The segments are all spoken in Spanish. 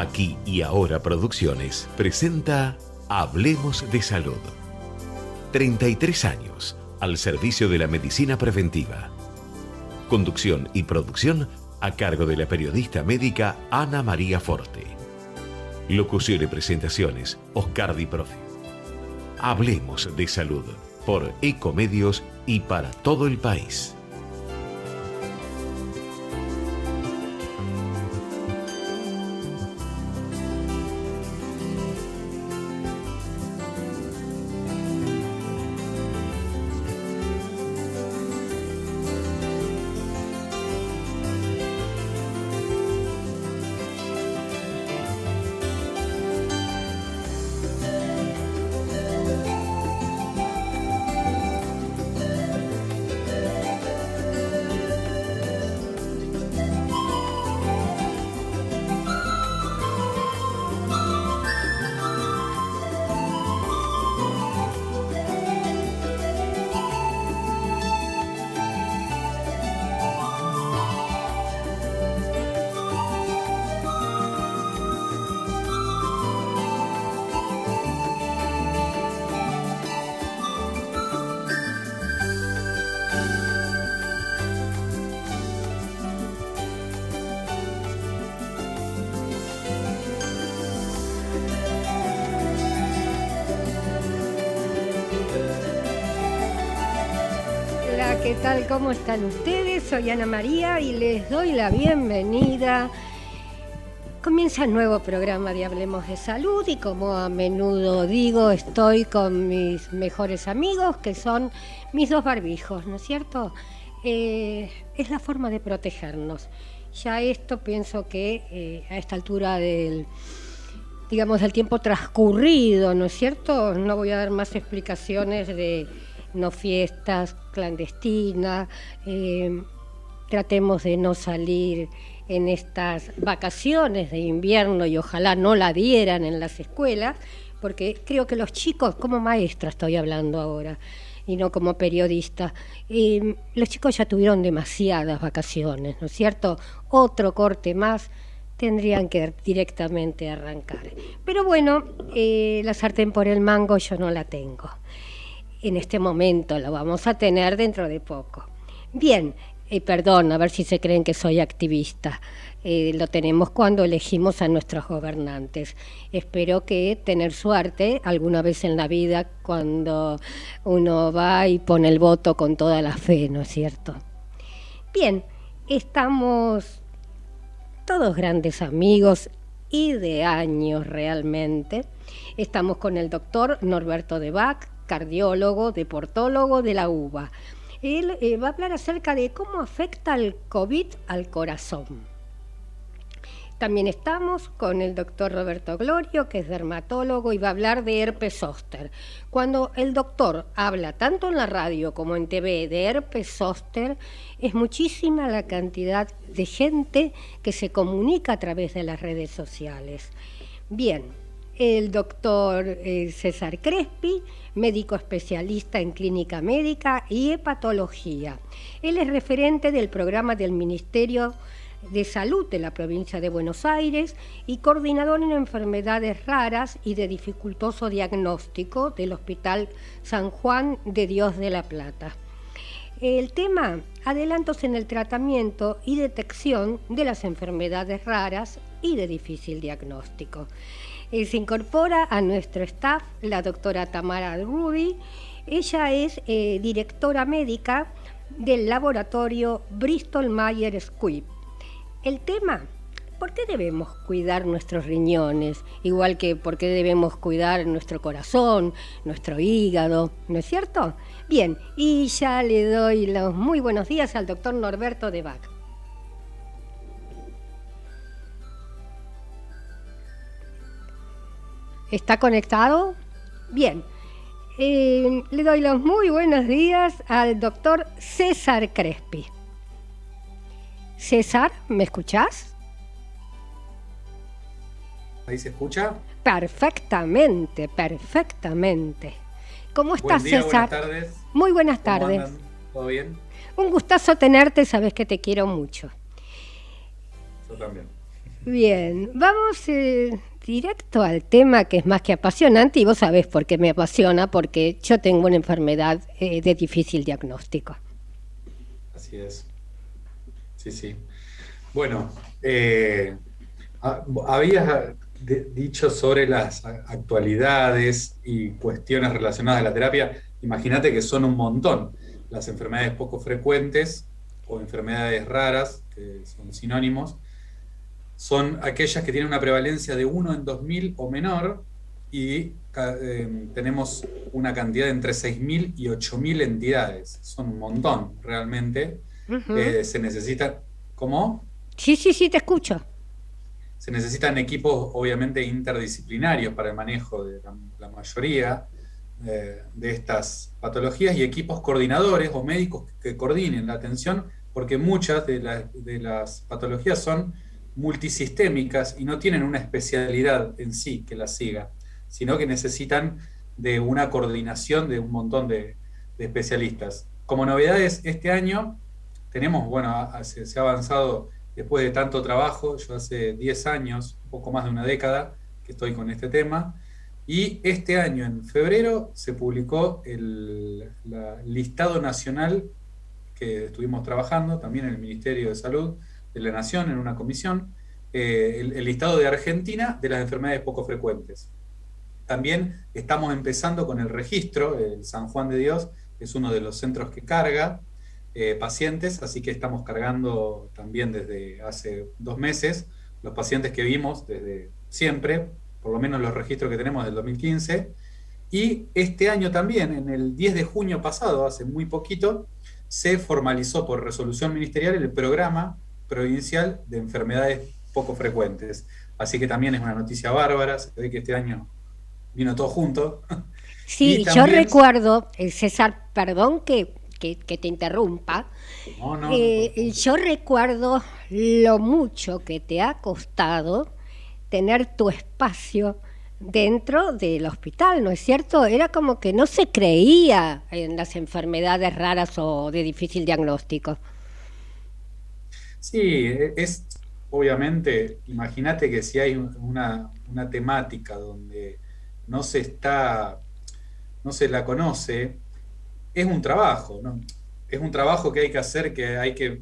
Aquí y Ahora Producciones presenta Hablemos de Salud. 33 años al servicio de la medicina preventiva. Conducción y producción a cargo de la periodista médica Ana María Forte. Locución y presentaciones Oscar Di Profi. Hablemos de Salud por Ecomedios y para todo el país. ¿Qué tal? ¿Cómo están ustedes? Soy Ana María y les doy la bienvenida. Comienza el nuevo programa de Hablemos de Salud y como a menudo digo, estoy con mis mejores amigos que son mis dos barbijos, ¿no es cierto? Es la forma de protegernos. Ya esto pienso que a esta altura del tiempo transcurrido, ¿no es cierto? No voy a dar más explicaciones de no fiestas clandestinas, tratemos de no salir en estas vacaciones de invierno y ojalá no la dieran en las escuelas, porque creo que los chicos, como maestra estoy hablando ahora y no como periodista, los chicos ya tuvieron demasiadas vacaciones, ¿no es cierto? Otro corte más tendrían que directamente arrancar. Pero bueno, la sartén por el mango yo no la tengo. En este momento lo vamos a tener dentro de poco. Bien, perdón, a ver si se creen que soy activista. Lo tenemos cuando elegimos a nuestros gobernantes. Espero que tener suerte alguna vez en la vida cuando uno va y pone el voto con toda la fe, ¿no es cierto? Bien, estamos todos grandes amigos y de años realmente. Estamos con el doctor Norberto de Bach, cardiólogo, deportólogo de la UBA. Él va a hablar acerca de cómo afecta el COVID al corazón. También estamos con el doctor Roberto Glorio, que es dermatólogo, y va a hablar de herpes zóster. Cuando el doctor habla tanto en la radio como en TV de herpes zóster, es muchísima la cantidad de gente que se comunica a través de las redes sociales. Bien. El doctor César Crespi, médico especialista en clínica médica y hepatología. Él es referente del programa del Ministerio de Salud de la provincia de Buenos Aires y coordinador en enfermedades raras y de dificultoso diagnóstico del Hospital San Juan de Dios de la Plata. El tema, adelantos en el tratamiento y detección de las enfermedades raras y de difícil diagnóstico. Se incorpora a nuestro staff la doctora Tamara Rubi. Ella es directora médica del laboratorio Bristol Myers Squibb. El tema, ¿por qué debemos cuidar nuestros riñones? Igual que por qué debemos cuidar nuestro corazón, nuestro hígado, ¿no es cierto? Bien, y ya le doy los muy buenos días al doctor Norberto de Bach. ¿Está conectado? Bien. Le doy los muy buenos días al doctor César Crespi. César, ¿me escuchás? ¿Ahí se escucha? Perfectamente, perfectamente. ¿Cómo estás, Buen día, César? buenas tardes. Muy buenas ¿Cómo tardes. andan? ¿Todo bien? Un gustazo tenerte, sabes que te quiero mucho. Yo también. Bien, vamos directo al tema que es más que apasionante y vos sabés por qué me apasiona, porque yo tengo una enfermedad de difícil diagnóstico. Así es. Sí, sí. Bueno, habías dicho sobre las actualidades y cuestiones relacionadas a la terapia. Imagínate que son un montón. Las enfermedades poco frecuentes o enfermedades raras, que son sinónimos, son aquellas que tienen una prevalencia de 1 en 2000 o menor y tenemos una cantidad de entre 6.000 y 8.000 entidades. Son un montón, realmente. Ujú. Se necesita, ¿cómo? Sí, sí, sí, te escucho. Se necesitan equipos, obviamente, interdisciplinarios para el manejo de la mayoría de estas patologías y equipos coordinadores o médicos que coordinen la atención, porque muchas de las patologías son multisistémicas y no tienen una especialidad en sí que las siga, sino que necesitan de una coordinación de un montón de especialistas. Como novedades, este año tenemos, bueno, se ha avanzado después de tanto trabajo. Yo hace 10 años, un poco más de una década, que estoy con este tema. Y este año, en febrero, se publicó el listado nacional que estuvimos trabajando, también en el Ministerio de Salud de la Nación, en una comisión, el listado de Argentina de las enfermedades poco frecuentes. También estamos empezando con el registro. El San Juan de Dios es uno de los centros que carga pacientes, así que estamos cargando también desde hace 2 meses los pacientes que vimos desde siempre, por lo menos los registros que tenemos del 2015. Y este año también, en el 10 de junio pasado, hace muy poquito, se formalizó por resolución ministerial el programa provincial de enfermedades poco frecuentes. Así que también es una noticia bárbara. Se ve que este año vino todo junto. Y Sí, yo también, recuerdo, César, perdón que te interrumpa, no, no, no, por favor. yo recuerdo lo mucho que te ha costado tener tu espacio dentro del hospital, ¿no es cierto? Era como que no se creía en las enfermedades raras o de difícil diagnóstico. Sí, es obviamente, imagínate que si hay una temática donde no se está, no se la conoce, es un trabajo, ¿no? Es un trabajo que hay que hacer, que hay que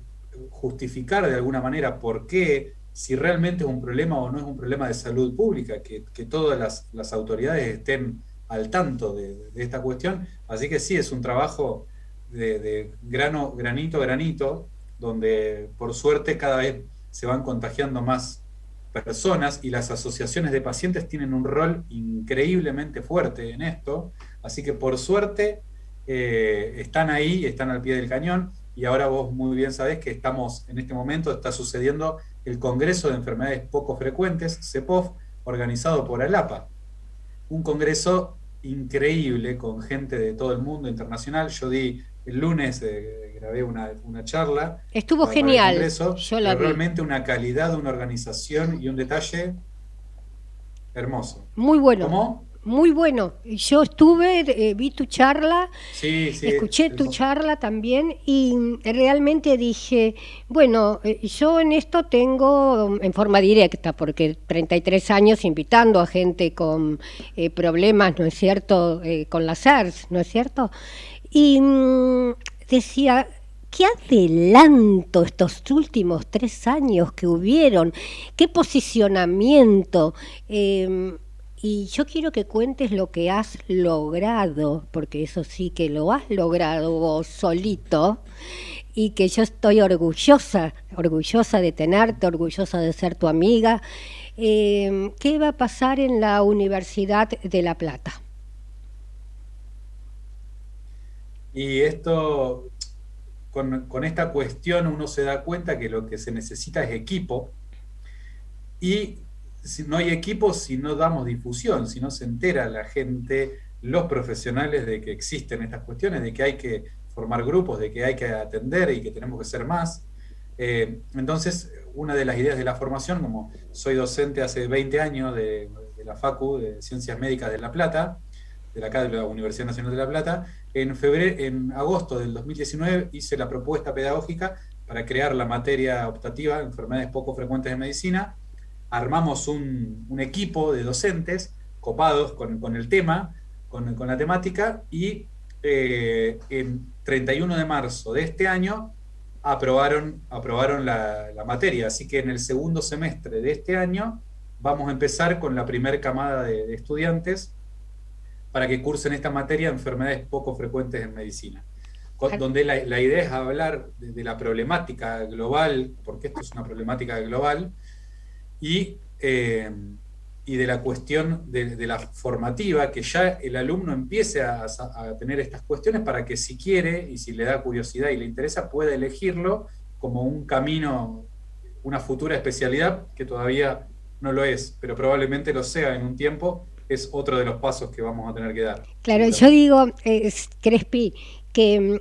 justificar de alguna manera por qué, si realmente es un problema o no es un problema de salud pública, que todas las autoridades estén al tanto de esta cuestión. Así que sí, es un trabajo de granito a granito, donde por suerte cada vez se van contagiando más personas y las asociaciones de pacientes tienen un rol increíblemente fuerte en esto. Así que por suerte están ahí, están al pie del cañón, y ahora vos muy bien sabés que estamos, en este momento está sucediendo el Congreso de Enfermedades Poco Frecuentes, CEPOF, organizado por ALAPA. Un congreso increíble con gente de todo el mundo internacional. Yo di el lunes, grabé una charla Estuvo para el genial, congreso, yo la pero vi. realmente una calidad, una organización y un detalle hermoso. Muy bueno, ¿Cómo? muy bueno. Yo estuve, vi tu charla, Sí, sí, escuché tu hermoso. charla también y realmente dije, bueno, yo en esto tengo en forma directa, porque 33 años invitando a gente con problemas, ¿no es cierto?, con la SARS, ¿no es cierto? Y decía, qué adelanto estos últimos 3 años que hubieron, qué posicionamiento. Y yo quiero que cuentes lo que has logrado, porque eso sí que lo has logrado vos solito, y que yo estoy orgullosa, orgullosa de tenerte, orgullosa de ser tu amiga. ¿Qué va a pasar en la Universidad de La Plata? Y esto, con esta cuestión uno se da cuenta que lo que se necesita es equipo, y si no hay equipo, si no damos difusión, si no se entera la gente, los profesionales, de que existen estas cuestiones, de que hay que formar grupos, de que hay que atender y que tenemos que ser más. Entonces, una de las ideas de la formación, como soy docente hace 20 años de la Facu de Ciencias Médicas de La Plata, de acá de la Universidad Nacional de La Plata, en agosto del 2019 hice la propuesta pedagógica para crear la materia optativa, enfermedades poco frecuentes de medicina, armamos un equipo de docentes copados con el tema, con la temática, y en 31 de marzo de este año aprobaron la materia. Así que en el segundo semestre de este año vamos a empezar con la primera camada de estudiantes para que cursen esta materia de enfermedades poco frecuentes en medicina. Donde la idea es hablar de la problemática global, porque esto es una problemática global, y de la cuestión de la formativa, que ya el alumno empiece a tener estas cuestiones para que si quiere y si le da curiosidad y le interesa, pueda elegirlo como un camino, una futura especialidad que todavía no lo es, pero probablemente lo sea en un tiempo. Es otro de los pasos que vamos a tener que dar. Claro, yo digo, Crespi, que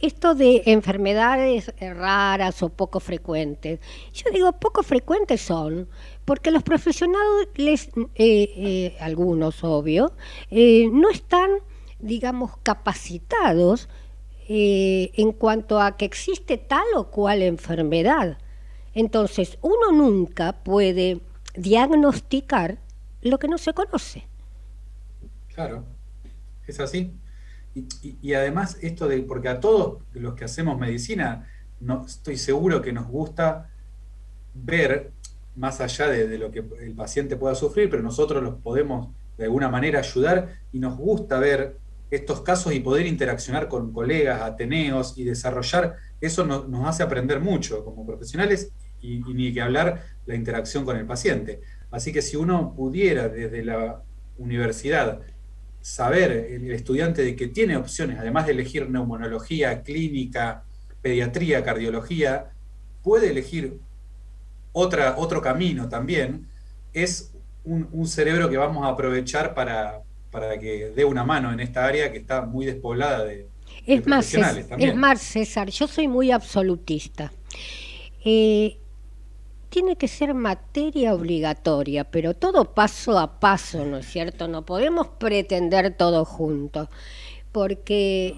esto de enfermedades raras o poco frecuentes, yo digo poco frecuentes son, porque los profesionales, algunos obvio, no están, digamos, capacitados en cuanto a que existe tal o cual enfermedad. Entonces, uno nunca puede diagnosticar lo que no se conoce. Claro, es así. Y además esto porque a todos los que hacemos medicina, no, estoy seguro que nos gusta ver, más allá de lo que el paciente pueda sufrir, pero nosotros los podemos de alguna manera ayudar, y nos gusta ver estos casos y poder interaccionar con colegas, ateneos, y desarrollar, eso nos hace aprender mucho como profesionales, y ni que hablar la interacción con el paciente. Así que si uno pudiera desde la universidad saber, el estudiante, de que tiene opciones, además de elegir neumonología, clínica, pediatría, cardiología, puede elegir otro camino también, es un cerebro que vamos a aprovechar para que dé una mano en esta área que está muy despoblada de profesionales también. Es más, César, yo soy muy absolutista. Tiene que ser materia obligatoria, pero todo paso a paso, ¿no es cierto? No podemos pretender todo junto, porque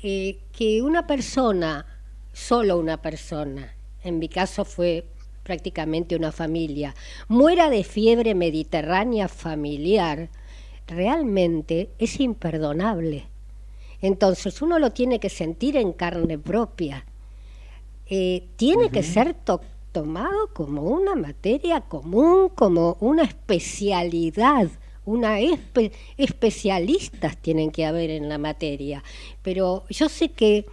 que una persona, solo una persona, en mi caso fue prácticamente una familia, muera de fiebre mediterránea familiar, realmente es imperdonable. Entonces uno lo tiene que sentir en carne propia. Tiene que ser tomado como una materia común, como una especialidad, especialistas tienen que haber en la materia. Pero yo sé que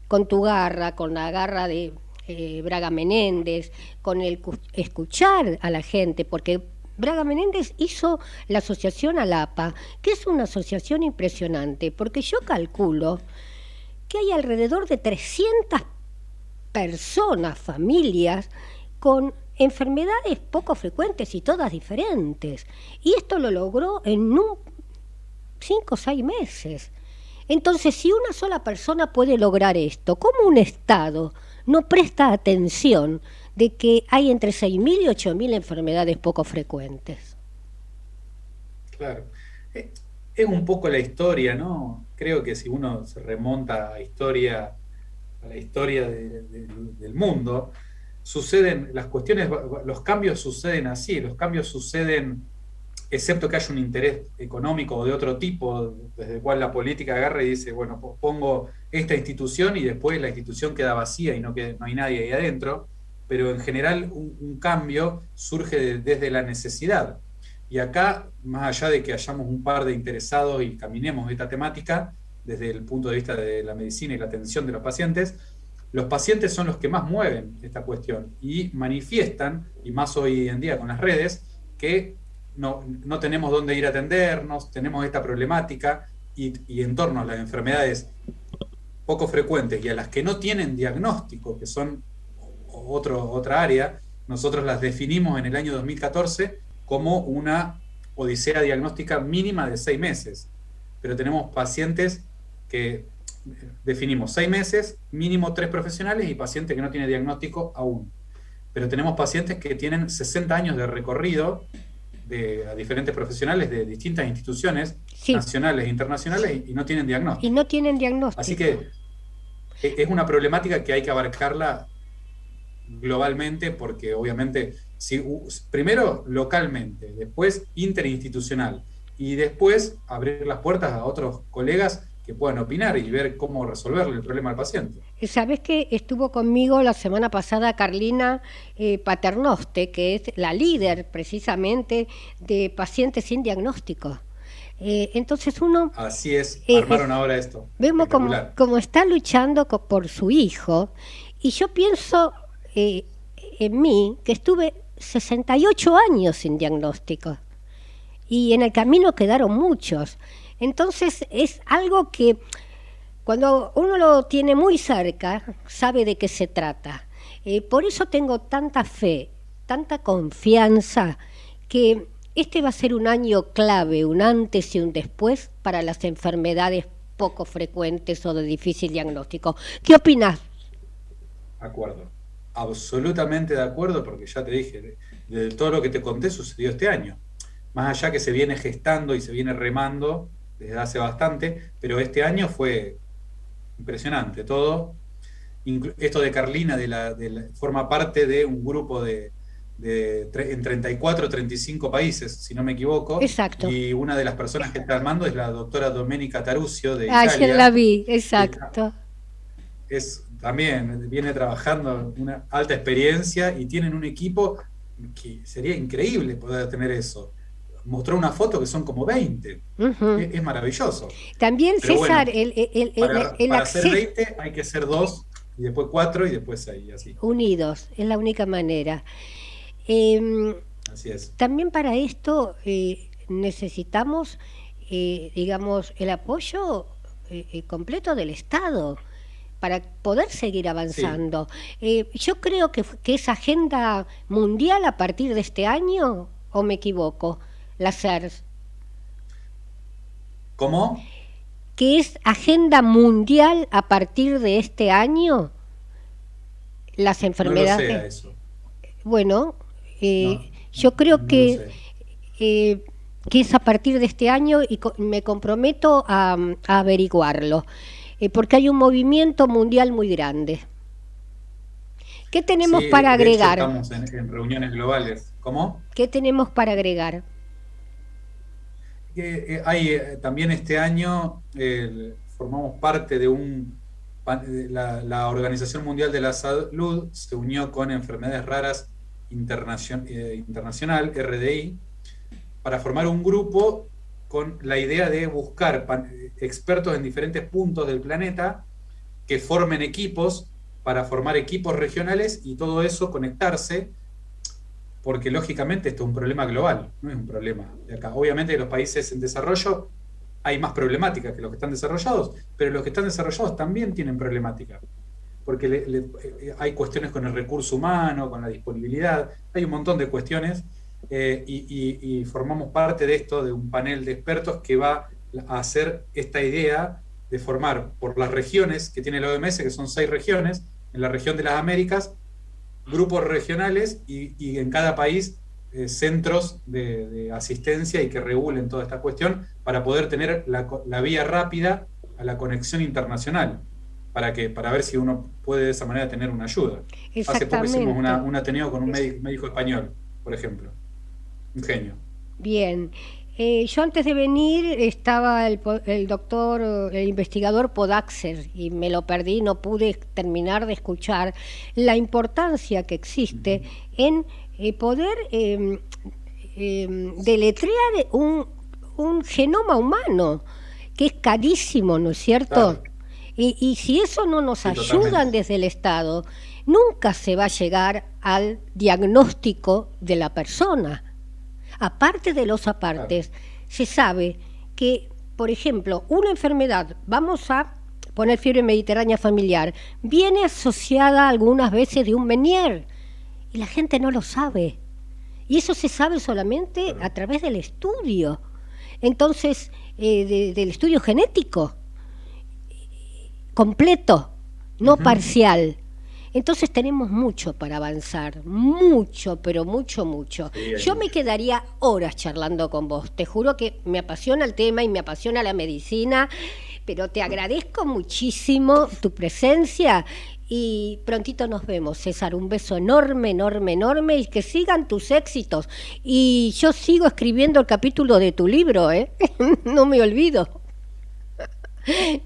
con tu garra, con la garra de Braga Menéndez, con el escuchar a la gente, porque Braga Menéndez hizo la asociación ALAPA, que es una asociación impresionante, porque yo calculo que hay alrededor de 300 personas, familias, con enfermedades poco frecuentes y todas diferentes. Y esto lo logró en 5 o 6 meses. Entonces, si una sola persona puede lograr esto, ¿cómo un Estado no presta atención de que hay entre 6.000 y 8.000 enfermedades poco frecuentes? Claro. Es un poco la historia, ¿no? Creo que si uno se remonta a la historia del mundo, suceden las cuestiones, los cambios suceden así, los cambios suceden, excepto que haya un interés económico o de otro tipo, desde el cual la política agarra y dice, bueno, pongo esta institución y después la institución queda vacía y no hay nadie ahí adentro, pero en general un cambio surge desde la necesidad. Y acá, más allá de que hayamos un par de interesados y caminemos esta temática, desde el punto de vista de la medicina y la atención de los pacientes son los que más mueven esta cuestión y manifiestan, y más hoy en día con las redes, que no tenemos dónde ir a atendernos, tenemos esta problemática, y en torno a las enfermedades poco frecuentes y a las que no tienen diagnóstico, que son otra área, nosotros las definimos en el año 2014 como una odisea diagnóstica mínima de 6 meses. Pero tenemos pacientes que definimos 6 meses, mínimo 3 profesionales, y pacientes que no tienen diagnóstico aún. Pero tenemos pacientes que tienen 60 años de recorrido a diferentes profesionales de distintas instituciones, sí, nacionales e internacionales, y no tienen diagnóstico. Y no tienen diagnóstico. Así que es una problemática que hay que abarcarla globalmente, porque obviamente primero localmente, después interinstitucional y después abrir las puertas a otros colegas que puedan opinar y ver cómo resolverle el problema al paciente. ¿Sabés que estuvo conmigo la semana pasada Carlina Paternoste, que es la líder precisamente de pacientes sin diagnóstico? Entonces uno... Así es, armaron ahora esto. Vemos como está luchando por su hijo, y yo pienso en mí, que estuve 68 años sin diagnóstico, y en el camino quedaron muchos. Entonces es algo que cuando uno lo tiene muy cerca, sabe de qué se trata. Por eso tengo tanta fe, tanta confianza, que este va a ser un año clave, un antes y un después para las enfermedades poco frecuentes o de difícil diagnóstico. ¿Qué opinas? De acuerdo, absolutamente de acuerdo, porque ya te dije, de todo lo que te conté sucedió este año. Más allá que se viene gestando y se viene remando desde hace bastante, pero este año fue impresionante todo. Esto de Carlina forma parte de un grupo en 34 o 35 países, si no me equivoco. Exacto. Y una de las personas que está armando es la doctora Domenica Tarusio de Italia. Ayer la vi, exacto. También viene trabajando una alta experiencia y tienen un equipo que sería increíble poder tener eso. Mostró una foto que son como 20. Uh-huh. Es maravilloso. También, pero César, bueno, para ser 20 hay que ser 2, y después 4, y después 6, así. Unidos, es la única manera. Así es. También para esto necesitamos, digamos, el apoyo completo del Estado para poder seguir avanzando. Sí. Yo creo que es agenda mundial a partir de este año, ¿o me equivoco? La SERS. ¿Cómo? ¿Que es agenda mundial a partir de este año? Las enfermedades. No lo sé eso. Bueno, yo creo que es a partir de este año, y me comprometo a averiguarlo, porque hay un movimiento mundial muy grande. ¿Qué tenemos para agregar? De hecho, estamos en reuniones globales. ¿Cómo? ¿Qué tenemos para agregar? Hay también este año formamos parte de la Organización Mundial de la Salud se unió con Enfermedades Raras Internacional, RDI, para formar un grupo con la idea de buscar expertos en diferentes puntos del planeta que formen equipos para formar equipos regionales y todo eso conectarse, porque lógicamente esto es un problema global, no es un problema de acá. Obviamente en los países en desarrollo hay más problemáticas que los que están desarrollados, pero los que están desarrollados también tienen problemática, porque hay cuestiones con el recurso humano, con la disponibilidad, hay un montón de cuestiones, y formamos parte de esto, de un panel de expertos que va a hacer esta idea de formar por las regiones que tiene la OMS, que son 6 regiones, en la región de las Américas, grupos regionales y en cada país centros de asistencia y que regulen toda esta cuestión para poder tener la vía rápida a la conexión internacional, para ver si uno puede de esa manera tener una ayuda. Hace poco hicimos un ateneo con un médico español, por ejemplo. Un genio. Bien. Yo antes de venir estaba el investigador Podaxer, y me lo perdí, no pude terminar de escuchar la importancia que existe en poder deletrear un genoma humano, que es carísimo, ¿no es cierto? Claro. Y si eso no nos ayudan desde el Estado, nunca se va a llegar al diagnóstico de la persona. Aparte de los apartes, se sabe que, por ejemplo, una enfermedad, vamos a poner fiebre mediterránea familiar, viene asociada algunas veces de un Meniere, y la gente no lo sabe. Y eso se sabe solamente a través del estudio. Entonces, del estudio genético, completo, no parcial. Entonces tenemos mucho para avanzar, mucho, pero mucho, mucho. Sí, yo me quedaría horas charlando con vos, te juro que me apasiona el tema y me apasiona la medicina, pero te agradezco muchísimo tu presencia y prontito nos vemos, César. Un beso enorme, enorme, enorme y que sigan tus éxitos. Y yo sigo escribiendo el capítulo de tu libro, ¿eh? No me olvido.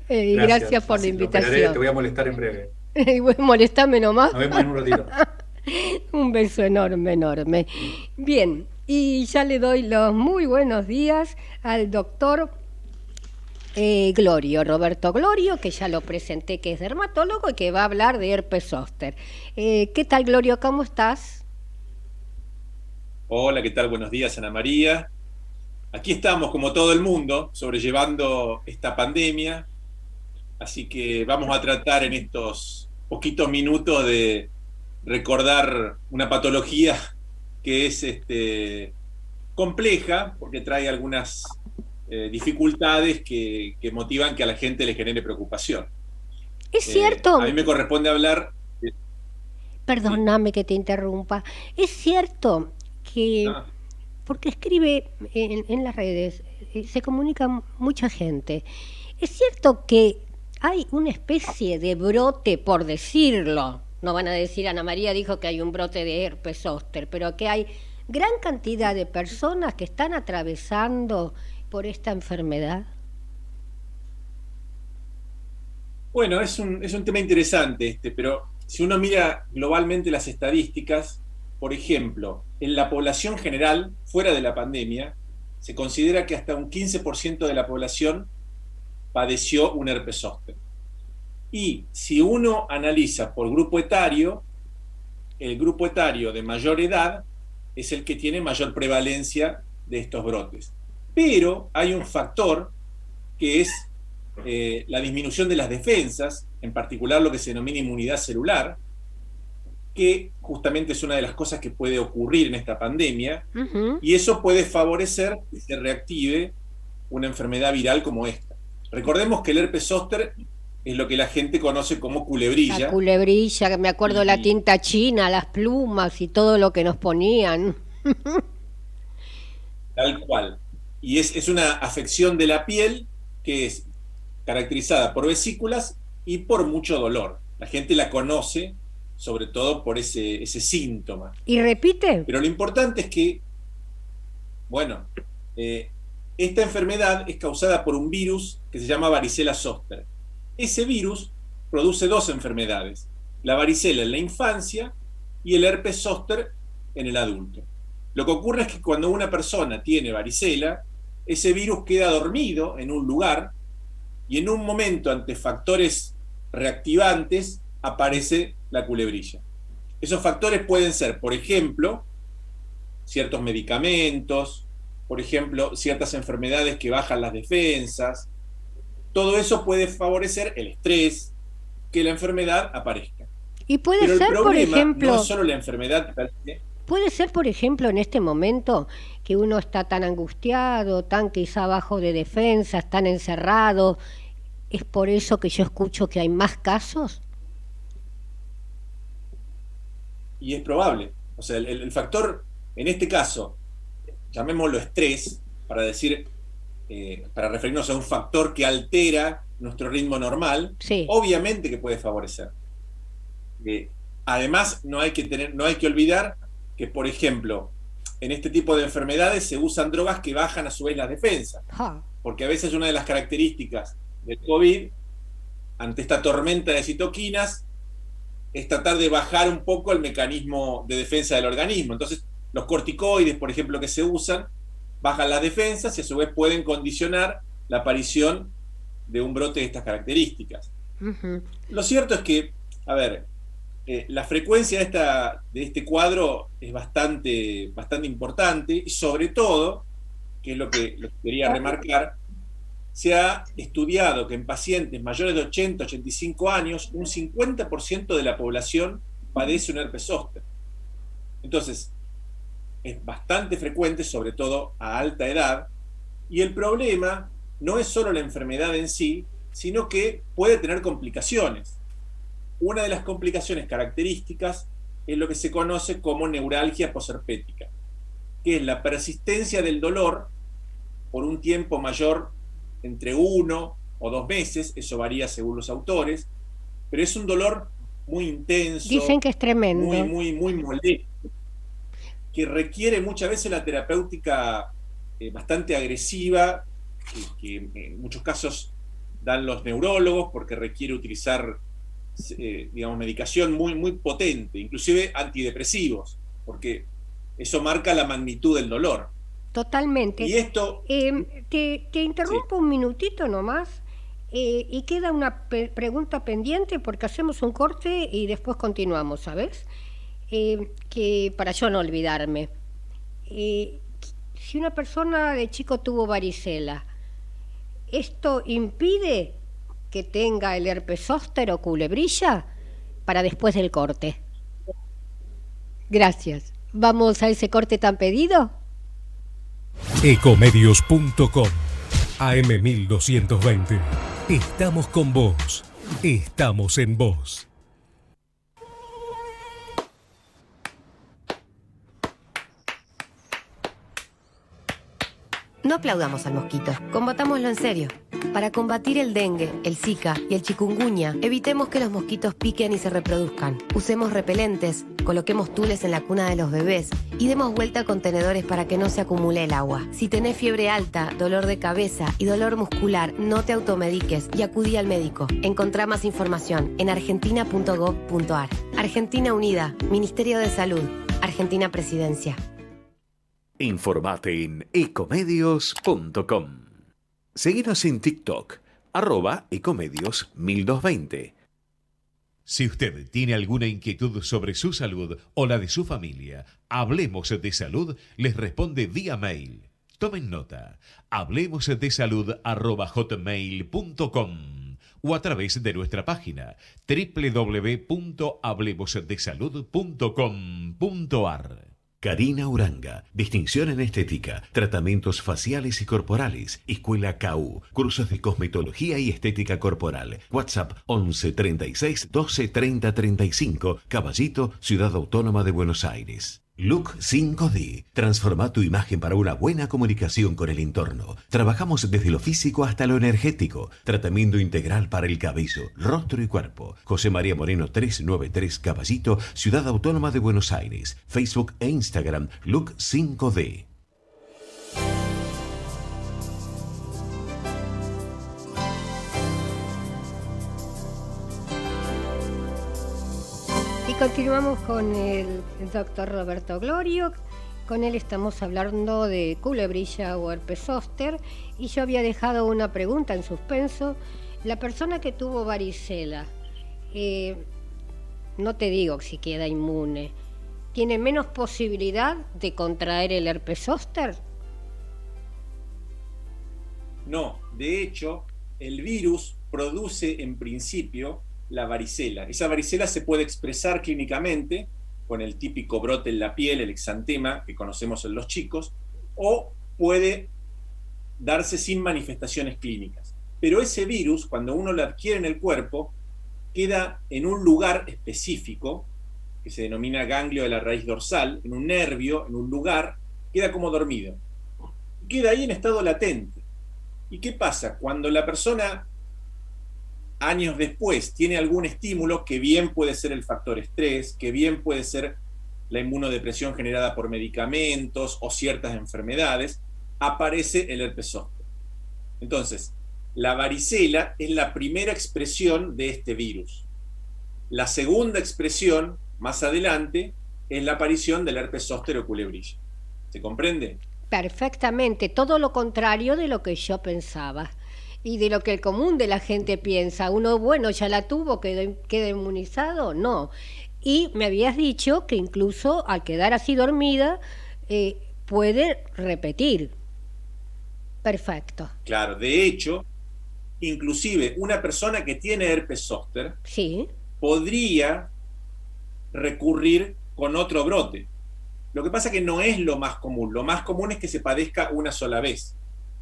Gracias por la invitación. Te voy a molestar en breve. Molestame nomás. Nos vemos en un ratito. Un beso enorme, enorme. Bien, y ya le doy los muy buenos días al doctor Glorio, Roberto Glorio, que ya lo presenté, que es dermatólogo y que va a hablar de herpes zóster. ¿Qué tal, Glorio? ¿Cómo estás? Hola, ¿qué tal? Buenos días, Ana María. Aquí estamos, como todo el mundo, sobrellevando esta pandemia, así que vamos a tratar en estos poquitos minutos de recordar una patología que es compleja, porque trae algunas dificultades que motivan que a la gente le genere preocupación. Es cierto. A mí me corresponde hablar... Perdóname que te interrumpa. Es cierto que... Porque escribe en las redes, se comunica mucha gente. Es cierto que hay una especie de brote, por decirlo. No van a decir, Ana María dijo que hay un brote de herpes zóster, pero que hay gran cantidad de personas que están atravesando por esta enfermedad. Bueno, es un tema interesante pero si uno mira globalmente las estadísticas, por ejemplo, en la población general, fuera de la pandemia, se considera que hasta un 15% de la población padeció un herpes zóster. Y si uno analiza por grupo etario, el grupo etario de mayor edad es el que tiene mayor prevalencia de estos brotes. Pero hay un factor que es la disminución de las defensas, en particular lo que se denomina inmunidad celular, que justamente es una de las cosas que puede ocurrir en esta pandemia, y eso puede favorecer que se reactive una enfermedad viral como esta. Recordemos que el herpes zóster es lo que la gente conoce como culebrilla. La culebrilla, que me acuerdo de la tinta china, las plumas y todo lo que nos ponían. Tal cual. Y es una afección de la piel que es caracterizada por vesículas y por mucho dolor. La gente la conoce sobre todo por ese síntoma. ¿Y repite? Pero lo importante es que, bueno, esta enfermedad es causada por un virus que se llama varicela zóster. Ese virus produce dos enfermedades, la varicela en la infancia y el herpes zóster en el adulto. Lo que ocurre es que cuando una persona tiene varicela, ese virus queda dormido en un lugar y en un momento, ante factores reactivantes, aparece la culebrilla. Esos factores pueden ser, por ejemplo, ciertos medicamentos, por ejemplo, ciertas enfermedades que bajan las defensas. Todo eso puede favorecer el estrés, que la enfermedad aparezca. Y puede ser, por ejemplo, no es solo la enfermedad. Puede ser, por ejemplo, en este momento que uno está tan angustiado, tan quizá bajo de defensas, tan encerrado. ¿Es por eso que yo escucho que hay más casos? Y es probable. O sea, el factor, en este caso, llamémoslo estrés, para decir, para referirnos a un factor que altera nuestro ritmo normal, sí, obviamente que puede favorecer. Además, no hay que olvidar que, por ejemplo, en este tipo de enfermedades se usan drogas que bajan a su vez las defensas. Porque a veces una de las características del COVID, ante esta tormenta de citoquinas, es tratar de bajar un poco el mecanismo de defensa del organismo. Entonces, los corticoides, por ejemplo, que se usan, bajan las defensas y a su vez pueden condicionar la aparición de un brote de estas características. Lo cierto es que, a ver, la frecuencia de este cuadro es bastante importante y sobre todo, que es lo que quería remarcar, se ha estudiado que en pacientes mayores de 80, 85 años, un 50% de la población padece un herpes zóster. Entonces, es bastante frecuente, sobre todo a alta edad, y el problema no es solo la enfermedad en sí, sino que puede tener complicaciones. Una de las complicaciones características es lo que se conoce como neuralgia posherpética, que es la persistencia del dolor por un tiempo mayor entre 1 o 2 meses, eso varía según los autores, pero es un dolor muy intenso. Dicen que es tremendo. Muy molesto, que requiere muchas veces la terapéutica bastante agresiva, que en muchos casos dan los neurólogos, porque requiere utilizar digamos, medicación muy potente, inclusive antidepresivos, porque eso marca la magnitud del dolor. Totalmente. Y esto... te interrumpo un minutito nomás, y queda una pregunta pendiente porque hacemos un corte y después continuamos, ¿sabes? Que para yo no olvidarme. Si una persona de chico tuvo varicela, ¿esto impide que tenga el herpes zóster o culebrilla? Para después del corte. Gracias. ¿Vamos a ese corte tan pedido? Ecomedios.com AM1220. Estamos con vos. Estamos en vos. No aplaudamos al mosquito, combatámoslo en serio. Para combatir el dengue, el zika y el chikungunya, evitemos que los mosquitos piquen y se reproduzcan. Usemos repelentes, coloquemos tules en la cuna de los bebés y demos vuelta a contenedores para que no se acumule el agua. Si tenés fiebre alta, dolor de cabeza y dolor muscular, no te automediques y acudí al médico. Encontrá más información en argentina.gov.ar. Argentina Unida, Ministerio de Salud, Argentina Presidencia. Informate en ecomedios.com. Seguinos en TikTok, @ecomedios1220. Si usted tiene alguna inquietud sobre su salud o la de su familia, Hablemos de Salud les responde vía mail. Tomen nota, hablemosdesalud@hotmail.com o a través de nuestra página www.hablemosdesalud.com.ar. Karina Uranga, distinción en estética, tratamientos faciales y corporales, Escuela KU, cursos de cosmetología y estética corporal. WhatsApp 11 36 12 30 35, Caballito, Ciudad Autónoma de Buenos Aires. Look 5D. Transforma tu imagen para una buena comunicación con el entorno. Trabajamos desde lo físico hasta lo energético. Tratamiento integral para el cabello, rostro y cuerpo. José María Moreno 393 Caballito, Ciudad Autónoma de Buenos Aires. Facebook e Instagram Look 5D. Continuamos con el doctor Roberto Glorio. Con él estamos hablando de culebrilla o herpes zóster. Y yo había dejado una pregunta en suspenso. La persona que tuvo varicela, no te digo si queda inmune, ¿tiene menos posibilidad de contraer el herpes zóster? No, de hecho, el virus produce en principio la varicela. Esa varicela se puede expresar clínicamente con el típico brote en la piel, el exantema que conocemos en los chicos, o puede darse sin manifestaciones clínicas. Pero ese virus, cuando uno lo adquiere en el cuerpo, queda en un lugar específico, que se denomina ganglio de la raíz dorsal, en un nervio, en un lugar, queda como dormido. Queda ahí en estado latente. ¿Y qué pasa? Cuando la persona años después tiene algún estímulo, que bien puede ser el factor estrés, que bien puede ser la inmunodepresión generada por medicamentos o ciertas enfermedades, aparece el herpes zóster. Entonces, la varicela es la primera expresión de este virus. La segunda expresión, más adelante, es la aparición del herpes zóster o culebrilla. ¿Se comprende? Perfectamente, todo lo contrario de lo que yo pensaba. Y de lo que el común de la gente piensa. Uno, bueno, ya la tuvo, queda inmunizado. No. Y me habías dicho que incluso al quedar así dormida, puede repetir. Perfecto. Claro, de hecho, inclusive una persona que tiene herpes zóster, sí, podría recurrir con otro brote. Lo que pasa es que no es lo más común. Lo más común es que se padezca una sola vez.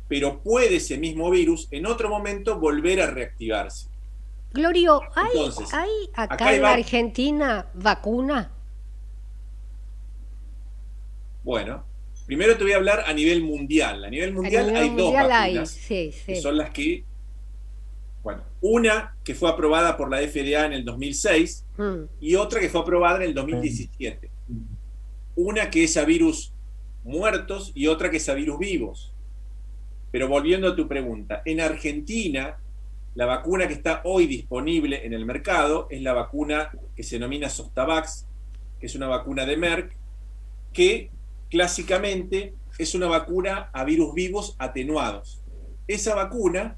Pero puede ese mismo virus en otro momento volver a reactivarse. Glorio, Entonces, ¿hay acá en la Argentina vacuna? Bueno, primero te voy a hablar a nivel mundial. A nivel mundial hay dos vacunas, sí. que son las que... Bueno, Una que fue aprobada por la FDA en el 2006 y otra que fue aprobada en el 2017. Una que es a virus muertos y otra que es a virus vivos. Pero volviendo a tu pregunta, en Argentina la vacuna que está hoy disponible en el mercado es la vacuna que se denomina Zostavax, que es una vacuna de Merck, que clásicamente es una vacuna a virus vivos atenuados. Esa vacuna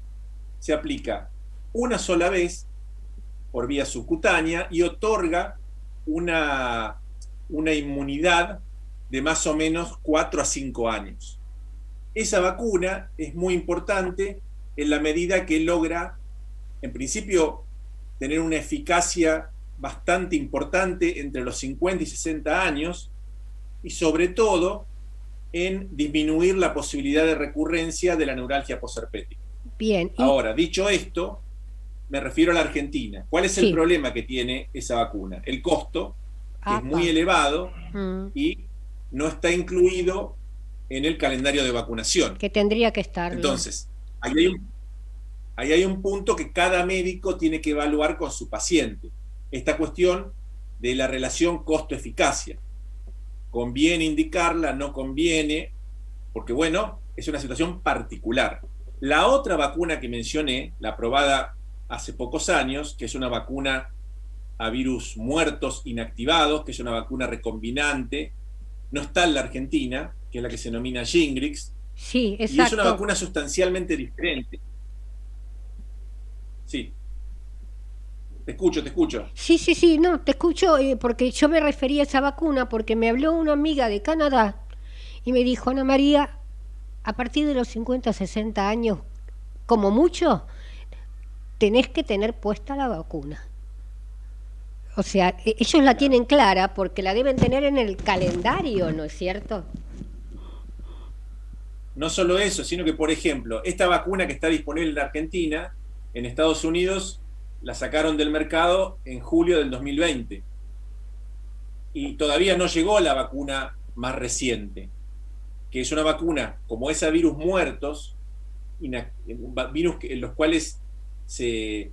se aplica una sola vez por vía subcutánea y otorga una inmunidad de más o menos 4 a 5 años. Esa vacuna es muy importante en la medida que logra, en principio, tener una eficacia bastante importante entre los 50 y 60 años y sobre todo en disminuir la posibilidad de recurrencia de la neuralgia posherpética. Bien. Ahora, dicho esto, me refiero a la Argentina. ¿Cuál es el problema que tiene esa vacuna? El costo, que es muy elevado y no está incluido en el calendario de vacunación. Que tendría que estar. Entonces, ahí hay un punto que cada médico tiene que evaluar con su paciente. Esta cuestión de la relación costo-eficacia. ¿Conviene indicarla? ¿No conviene? Porque, bueno, es una situación particular. La otra vacuna que mencioné, la aprobada hace pocos años, que es una vacuna a virus muertos inactivados, que es una vacuna recombinante, no está en la Argentina, que es la que se denomina Shingrix. Sí, exacto. Y es una vacuna sustancialmente diferente. Sí. Te escucho. Sí, no, te escucho porque yo me refería a esa vacuna porque me habló una amiga de Canadá y me dijo, Ana María, a partir de los 50, 60 años, como mucho, tenés que tener puesta la vacuna. O sea, ellos la tienen clara porque la deben tener en el calendario, ¿no es cierto? No solo eso, sino que, por ejemplo, esta vacuna que está disponible en la Argentina, en Estados Unidos la sacaron del mercado en julio del 2020. Y todavía no llegó la vacuna más reciente, que es una vacuna como esa virus muertos, virus en los cuales se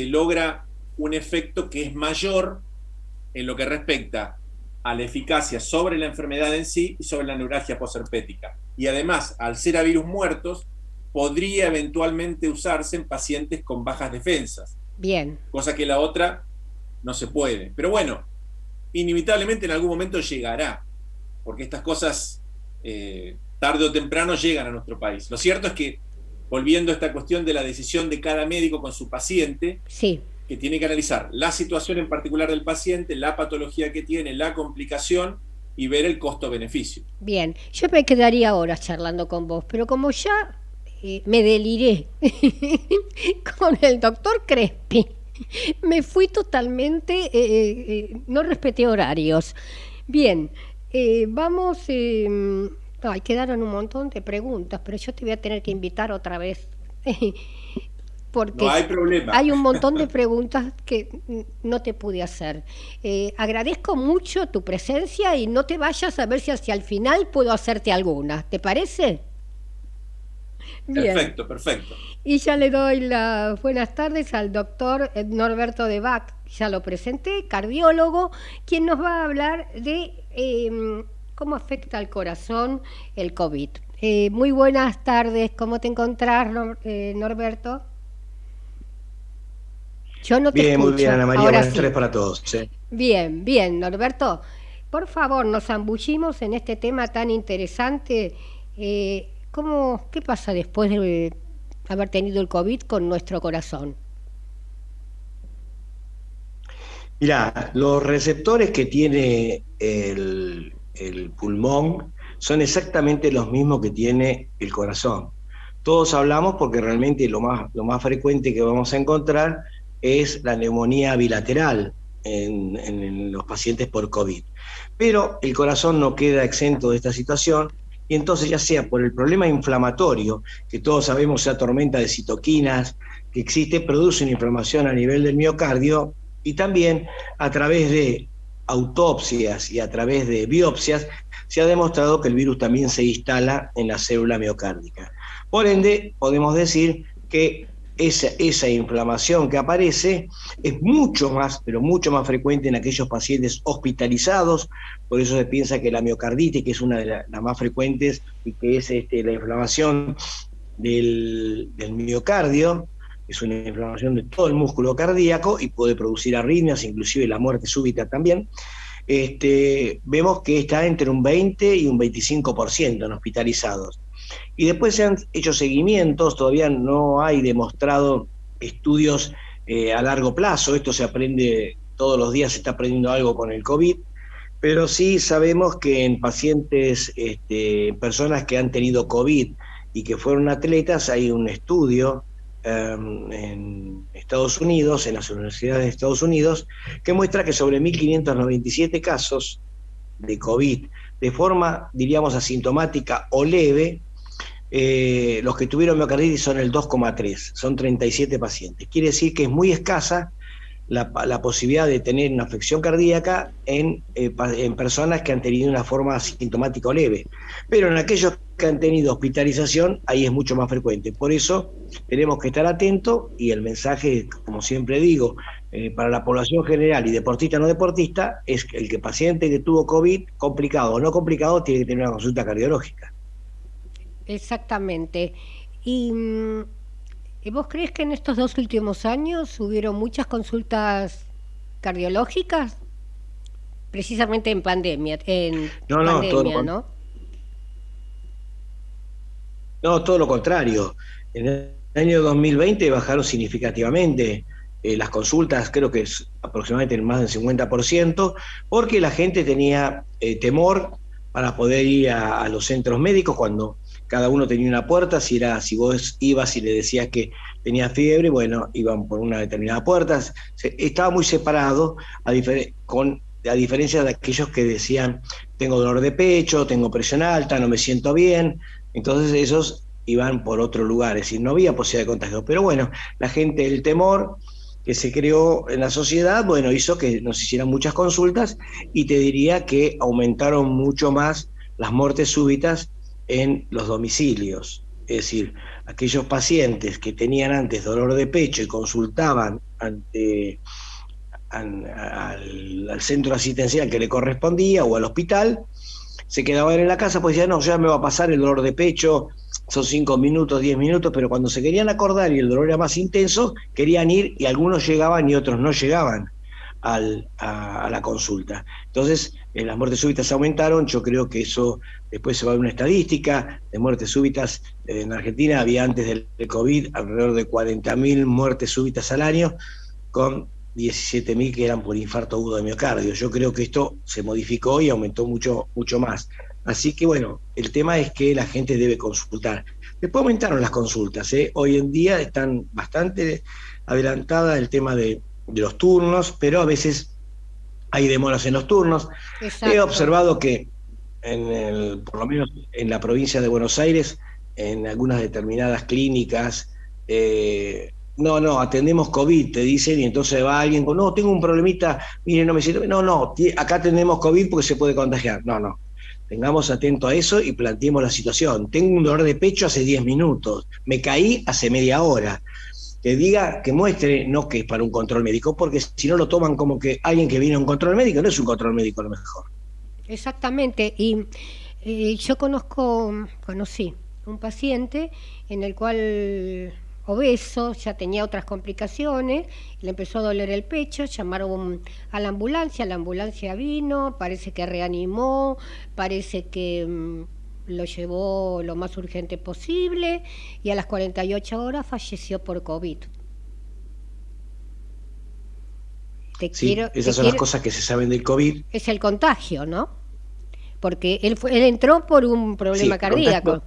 logra un efecto que es mayor en lo que respecta a la eficacia sobre la enfermedad en sí y sobre la neuralgia posherpética. Y además, al ser a virus muertos, podría eventualmente usarse en pacientes con bajas defensas. Bien. Cosa que la otra no se puede. Pero bueno, inevitablemente en algún momento llegará, porque estas cosas tarde o temprano llegan a nuestro país. Lo cierto es que, volviendo a esta cuestión de la decisión de cada médico con su paciente, que tiene que analizar la situación en particular del paciente, la patología que tiene, la complicación y ver el costo-beneficio. Bien, yo me quedaría horas charlando con vos, pero como ya me deliré con el doctor Crespi, me fui totalmente, no respeté horarios. Bien, vamos, quedaron un montón de preguntas, pero yo te voy a tener que invitar otra vez. Porque no hay problema. Hay un montón de preguntas que no te pude hacer. Agradezco mucho tu presencia y no te vayas a ver si hacia el final puedo hacerte alguna. ¿Te parece? Bien. Perfecto. Y ya le doy las buenas tardes al doctor Norberto de Bach, ya lo presenté, cardiólogo, quien nos va a hablar de cómo afecta al corazón el COVID. Muy buenas tardes, ¿cómo te encontrás, Norberto? Yo no te escucho. Muy bien, Ana María, ahora buenas sí. tardes para todos. Sí. Bien, Norberto. Por favor, nos zambullimos en este tema tan interesante. ¿Qué pasa después de haber tenido el COVID con nuestro corazón? Mirá, los receptores que tiene el pulmón son exactamente los mismos que tiene el corazón. Todos hablamos porque realmente lo más frecuente que vamos a encontrar es la neumonía bilateral en los pacientes por COVID. Pero el corazón no queda exento de esta situación y entonces ya sea por el problema inflamatorio, que todos sabemos esa tormenta de citoquinas que existe, produce una inflamación a nivel del miocardio y también a través de autopsias y a través de biopsias se ha demostrado que el virus también se instala en la célula miocárdica. Por ende, podemos decir que esa inflamación que aparece es mucho más, pero mucho más frecuente en aquellos pacientes hospitalizados. Por eso se piensa que la miocarditis, que es una de las más frecuentes, y que es la inflamación del miocardio, es una inflamación de todo el músculo cardíaco y puede producir arritmias, inclusive la muerte súbita también. Vemos que está entre un 20 y un 25% en hospitalizados. Y después se han hecho seguimientos, todavía no hay demostrado estudios a largo plazo, esto se aprende todos los días, se está aprendiendo algo con el COVID, pero sí sabemos que en pacientes, personas que han tenido COVID y que fueron atletas, hay un estudio en Estados Unidos, en las universidades de Estados Unidos, que muestra que sobre 1.597 casos de COVID, de forma, diríamos, asintomática o leve, los que tuvieron miocarditis son el 2,3, son 37 pacientes. Quiere decir que es muy escasa la posibilidad de tener una afección cardíaca en personas que han tenido una forma asintomática o leve. Pero en aquellos que han tenido hospitalización, ahí es mucho más frecuente. Por eso tenemos que estar atentos, y el mensaje, como siempre digo, para la población general y deportista no deportista, es que el paciente que tuvo COVID, complicado o no complicado, tiene que tener una consulta cardiológica. Exactamente. ¿Y vos crees que en estos 2 últimos años hubieron muchas consultas cardiológicas? Precisamente en pandemia, ¿no? No, todo lo contrario. En el año 2020 bajaron significativamente las consultas, creo que es aproximadamente más del 50%, porque la gente tenía temor para poder ir a los centros médicos cuando cada uno tenía una puerta. Si vos ibas y le decías que tenías fiebre, bueno, iban por una determinada puerta. Estaba muy separado, a diferencia de aquellos que decían, tengo dolor de pecho, tengo presión alta, no me siento bien. Entonces esos iban por otro lugar, es decir, no había posibilidad de contagio. Pero bueno, la gente, el temor que se creó en la sociedad, bueno, hizo que nos hicieran muchas consultas, y te diría que aumentaron mucho más las muertes súbitas en los domicilios. Es decir, aquellos pacientes que tenían antes dolor de pecho y consultaban al centro asistencial que le correspondía o al hospital, se quedaban en la casa, pues decían, no, ya me va a pasar el dolor de pecho, son 5 minutos, 10 minutos, pero cuando se querían acordar y el dolor era más intenso, querían ir, y algunos llegaban y otros no llegaban a la consulta. Entonces, las muertes súbitas aumentaron. Yo creo que eso después se va a ver una estadística de muertes súbitas. En Argentina había antes del COVID alrededor de 40.000 muertes súbitas al año, con 17.000 que eran por infarto agudo de miocardio. Yo creo que esto se modificó y aumentó mucho, mucho más. Así que bueno, el tema es que la gente debe consultar. Después aumentaron las consultas, Hoy en día están bastante adelantadas el tema de los turnos, pero a veces hay demoras en los turnos. Exacto. He observado que por lo menos en la provincia de Buenos Aires, en algunas determinadas clínicas, no, atendemos COVID, te dicen, y entonces va alguien con, no, tengo un problemita, mire, no me siento, no, acá tenemos COVID porque se puede contagiar. No, tengamos atento a eso y planteemos la situación. Tengo un dolor de pecho hace 10 minutos, me caí hace media hora. Que diga, que muestre, no que es para un control médico, porque si no lo toman como que alguien que viene a un control médico, no es un control médico a lo mejor. Exactamente, y yo conocí un paciente en el cual, obeso, ya tenía otras complicaciones, le empezó a doler el pecho, llamaron a la ambulancia vino, parece que reanimó, parece que lo llevó lo más urgente posible, y a las 48 horas falleció por COVID. Esas son las cosas que se saben del COVID. Es el contagio, ¿no? Porque él entró por un problema cardíaco.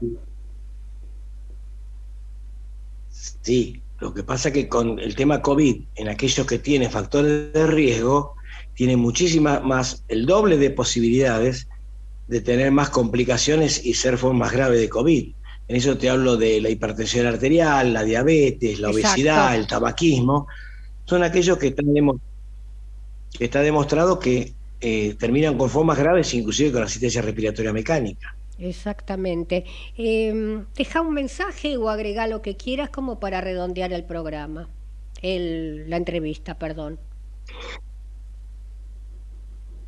Sí, lo que pasa es que con el tema COVID, en aquellos que tienen factores de riesgo, tienen muchísima más, el doble de posibilidades de tener más complicaciones y ser formas graves de COVID. En eso te hablo de la hipertensión arterial, la diabetes, la obesidad, el tabaquismo. Son aquellos que está demostrado que terminan con formas graves, inclusive con asistencia respiratoria mecánica. Exactamente. Deja un mensaje o agrega lo que quieras como para redondear el programa, la entrevista, perdón.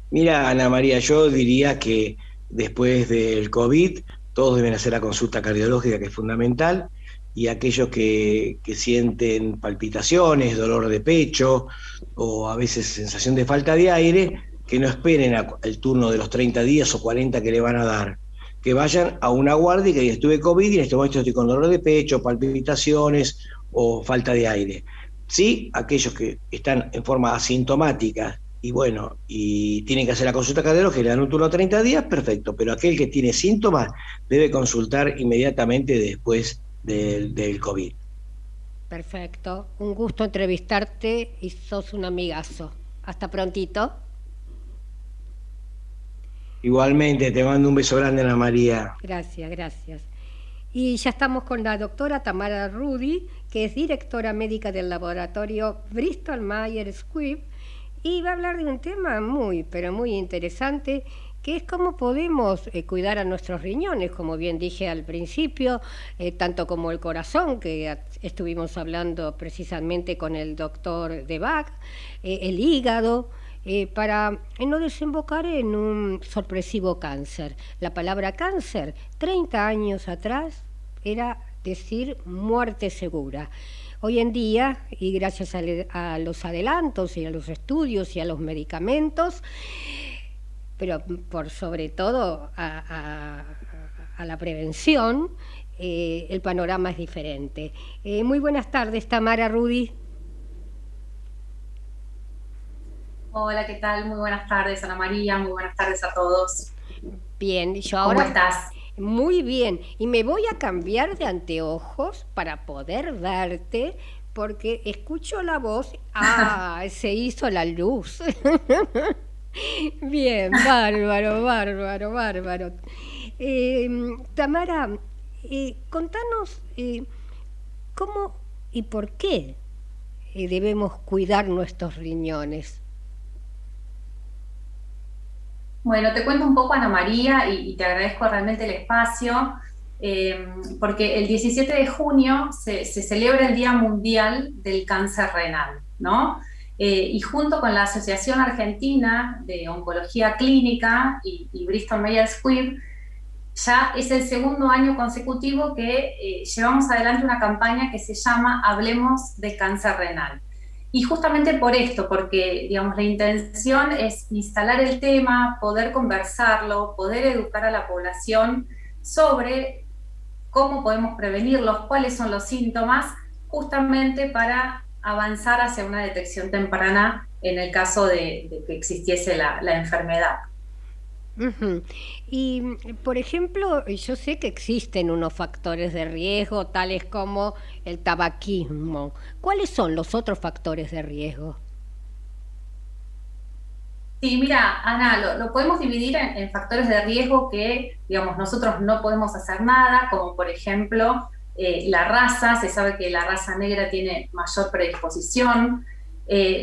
Mira, Ana María, yo diría que después del COVID todos deben hacer la consulta cardiológica, que es fundamental, y aquellos que sienten palpitaciones, dolor de pecho o a veces sensación de falta de aire, que no esperen el turno de los 30 días o 40 que le van a dar, que vayan a una guardia y que digan, estuve COVID y en este momento estoy con dolor de pecho, palpitaciones o falta de aire. Sí, aquellos que están en forma asintomática y bueno, y tienen que hacer la consulta cardiológica y le dan un turno a 30 días, perfecto, pero aquel que tiene síntomas debe consultar inmediatamente después del COVID. Perfecto, un gusto entrevistarte y sos un amigazo. Hasta prontito. Igualmente, te mando un beso grande, Ana María. Gracias, gracias. Y ya estamos con la doctora Tamara Rudy, que es directora médica del laboratorio Bristol Myers Squibb, y va a hablar de un tema muy, pero muy interesante, que es cómo podemos cuidar a nuestros riñones, como bien dije al principio, tanto como el corazón, que estuvimos hablando precisamente con el doctor Debac, el hígado, para no desembocar en un sorpresivo cáncer. La palabra cáncer, 30 años atrás, era decir muerte segura. Hoy en día, y gracias a los adelantos y a los estudios y a los medicamentos, pero por sobre todo a la prevención, el panorama es diferente. Muy buenas tardes, Tamara Rudy. Hola, ¿qué tal? Muy buenas tardes, Ana María, muy buenas tardes a todos. Bien, yo ahora... ¿Cómo estás? Muy bien, y me voy a cambiar de anteojos para poder verte, porque escucho la voz, se hizo la luz. Bien, bárbaro. Tamara, contanos cómo y por qué debemos cuidar nuestros riñones. Bueno, te cuento un poco, Ana María, y te agradezco realmente el espacio, porque el 17 de junio se celebra el Día Mundial del Cáncer Renal, ¿no? Y junto con la Asociación Argentina de Oncología Clínica y Bristol Myers Squibb, ya es el segundo año consecutivo que llevamos adelante una campaña que se llama Hablemos de Cáncer Renal. Y justamente por esto, porque digamos, la intención es instalar el tema, poder conversarlo, poder educar a la población sobre cómo podemos prevenirlos, cuáles son los síntomas, justamente para avanzar hacia una detección temprana en el caso de que existiese la enfermedad. Uh-huh. Y, por ejemplo, yo sé que existen unos factores de riesgo, tales como el tabaquismo. ¿Cuáles son los otros factores de riesgo? Sí, mira, Ana, lo podemos dividir en factores de riesgo que, digamos, nosotros no podemos hacer nada, como por ejemplo la raza. Se sabe que la raza negra tiene mayor predisposición.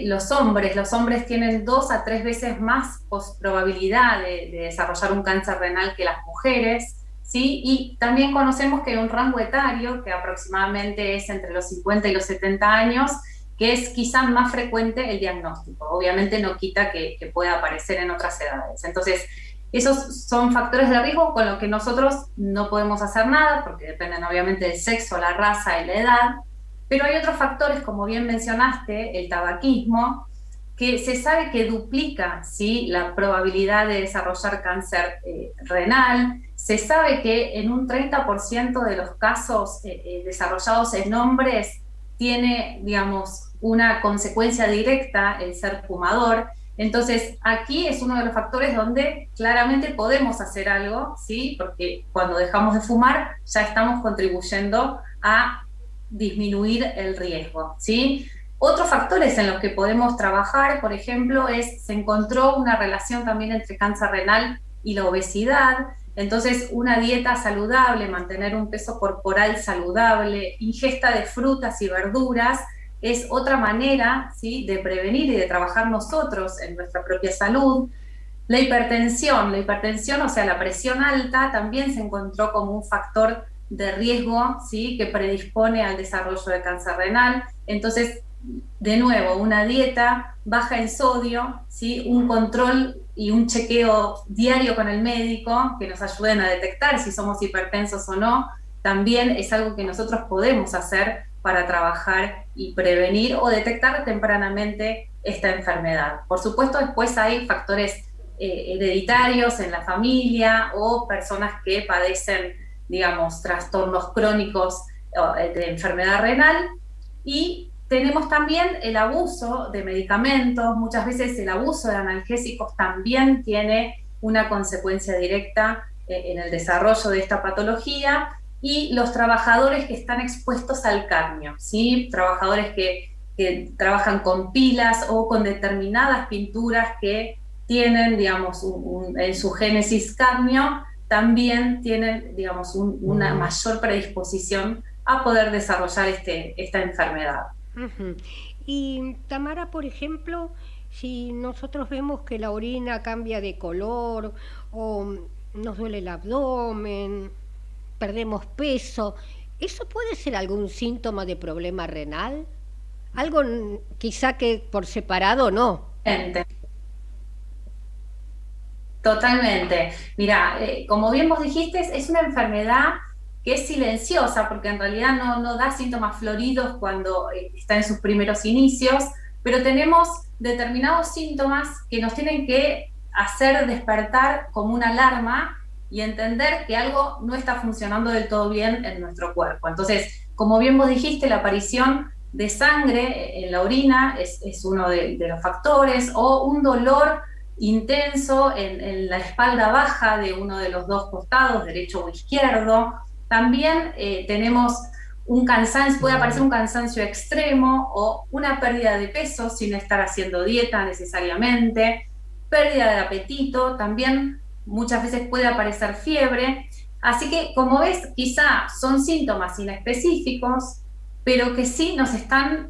Los hombres tienen 2 a 3 veces más probabilidad de desarrollar un cáncer renal que las mujeres, ¿sí? Y también conocemos que hay un rango etario que aproximadamente es entre los 50 y los 70 años, que es quizá más frecuente el diagnóstico. Obviamente no quita que pueda aparecer en otras edades. Entonces, esos son factores de riesgo con los que nosotros no podemos hacer nada, porque dependen obviamente del sexo, la raza y la edad. Pero hay otros factores, como bien mencionaste, el tabaquismo, que se sabe que duplica, ¿sí?, la probabilidad de desarrollar cáncer renal. Se sabe que en un 30% de los casos desarrollados en hombres tiene, digamos, una consecuencia directa el ser fumador. Entonces, aquí es uno de los factores donde claramente podemos hacer algo, ¿sí?, porque cuando dejamos de fumar ya estamos contribuyendo a disminuir el riesgo, ¿sí? Otros factores en los que podemos trabajar, por ejemplo, se encontró una relación también entre cáncer renal y la obesidad. Entonces, una dieta saludable, mantener un peso corporal saludable, ingesta de frutas y verduras, es otra manera, ¿sí?, de prevenir y de trabajar nosotros en nuestra propia salud. La hipertensión, o sea, la presión alta también se encontró como un factor de riesgo, ¿sí?, que predispone al desarrollo de cáncer renal. Entonces, de nuevo, una dieta baja en sodio, ¿sí?, un control y un chequeo diario con el médico que nos ayuden a detectar si somos hipertensos o no, también es algo que nosotros podemos hacer para trabajar y prevenir o detectar tempranamente esta enfermedad. Por supuesto, después hay factores hereditarios en la familia o personas que padecen, digamos, trastornos crónicos de enfermedad renal, y tenemos también el abuso de medicamentos. Muchas veces el abuso de analgésicos también tiene una consecuencia directa en el desarrollo de esta patología, y los trabajadores que están expuestos al cadmio, ¿sí?, trabajadores que trabajan con pilas o con determinadas pinturas que tienen, digamos, en su génesis cadmio, también tienen, digamos, una mayor predisposición a poder desarrollar esta enfermedad. Ujú. Y Tamara, por ejemplo, si nosotros vemos que la orina cambia de color o nos duele el abdomen, perdemos peso, ¿eso puede ser algún síntoma de problema renal? Algo quizá que por separado no. Totalmente. Mira, como bien vos dijiste, es una enfermedad que es silenciosa, porque en realidad no da síntomas floridos cuando está en sus primeros inicios, pero tenemos determinados síntomas que nos tienen que hacer despertar como una alarma y entender que algo no está funcionando del todo bien en nuestro cuerpo. Entonces, como bien vos dijiste, la aparición de sangre en la orina es uno de los factores, o un dolor intenso en la espalda baja de uno de los dos costados, derecho o izquierdo. También tenemos un cansancio, puede aparecer un cansancio extremo o una pérdida de peso sin estar haciendo dieta necesariamente, pérdida de apetito, también muchas veces puede aparecer fiebre. Así que, como ves, quizá son síntomas inespecíficos, pero que sí nos están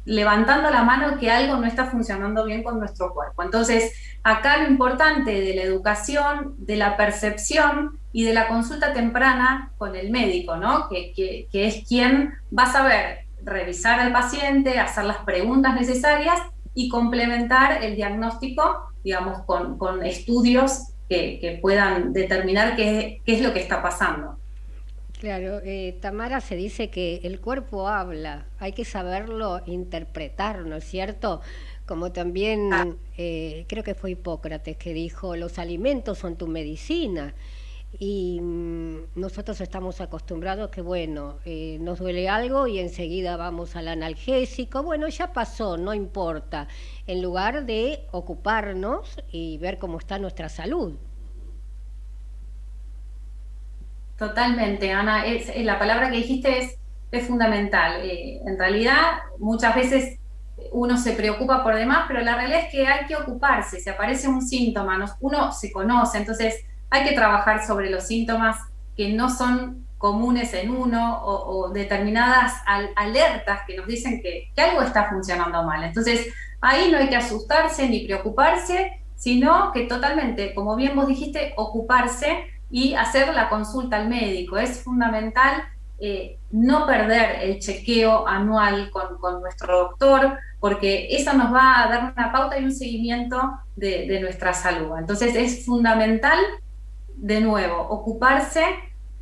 levantando la mano que algo no está funcionando bien con nuestro cuerpo. Entonces, acá lo importante de la educación, de la percepción y de la consulta temprana con el médico, ¿no?, que es quien va a saber revisar al paciente, hacer las preguntas necesarias y complementar el diagnóstico, digamos, con estudios que puedan determinar qué es lo que está pasando. Claro, Tamara, se dice que el cuerpo habla, hay que saberlo interpretar, ¿no es cierto? Como también creo que fue Hipócrates que dijo, los alimentos son tu medicina. Y nosotros estamos acostumbrados que, bueno, nos duele algo y enseguida vamos al analgésico, bueno, ya pasó, no importa, en lugar de ocuparnos y ver cómo está nuestra salud. Totalmente, Ana. La palabra que dijiste es fundamental. En realidad, muchas veces uno se preocupa por demás, pero la realidad es que hay que ocuparse. Si aparece un síntoma, uno se conoce, entonces hay que trabajar sobre los síntomas que no son comunes en uno o determinadas alertas que nos dicen que algo está funcionando mal. Entonces, ahí no hay que asustarse ni preocuparse, sino que totalmente, como bien vos dijiste, ocuparse y hacer la consulta al médico. Es fundamental no perder el chequeo anual con nuestro doctor, porque eso nos va a dar una pauta y un seguimiento de nuestra salud. Entonces es fundamental, de nuevo, ocuparse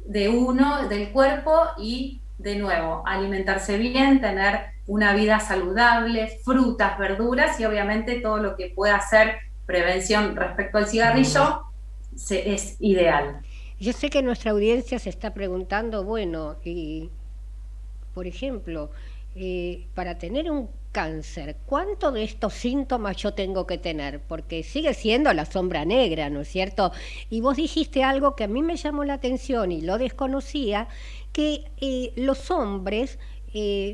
de uno, del cuerpo, y de nuevo, alimentarse bien, tener una vida saludable, frutas, verduras y obviamente todo lo que pueda hacer prevención respecto al cigarrillo es ideal. Yo sé que nuestra audiencia se está preguntando, bueno, y por ejemplo, para tener un cáncer, ¿cuánto de estos síntomas yo tengo que tener? Porque sigue siendo la sombra negra, ¿no es cierto? Y vos dijiste algo que a mí me llamó la atención y lo desconocía, que los hombres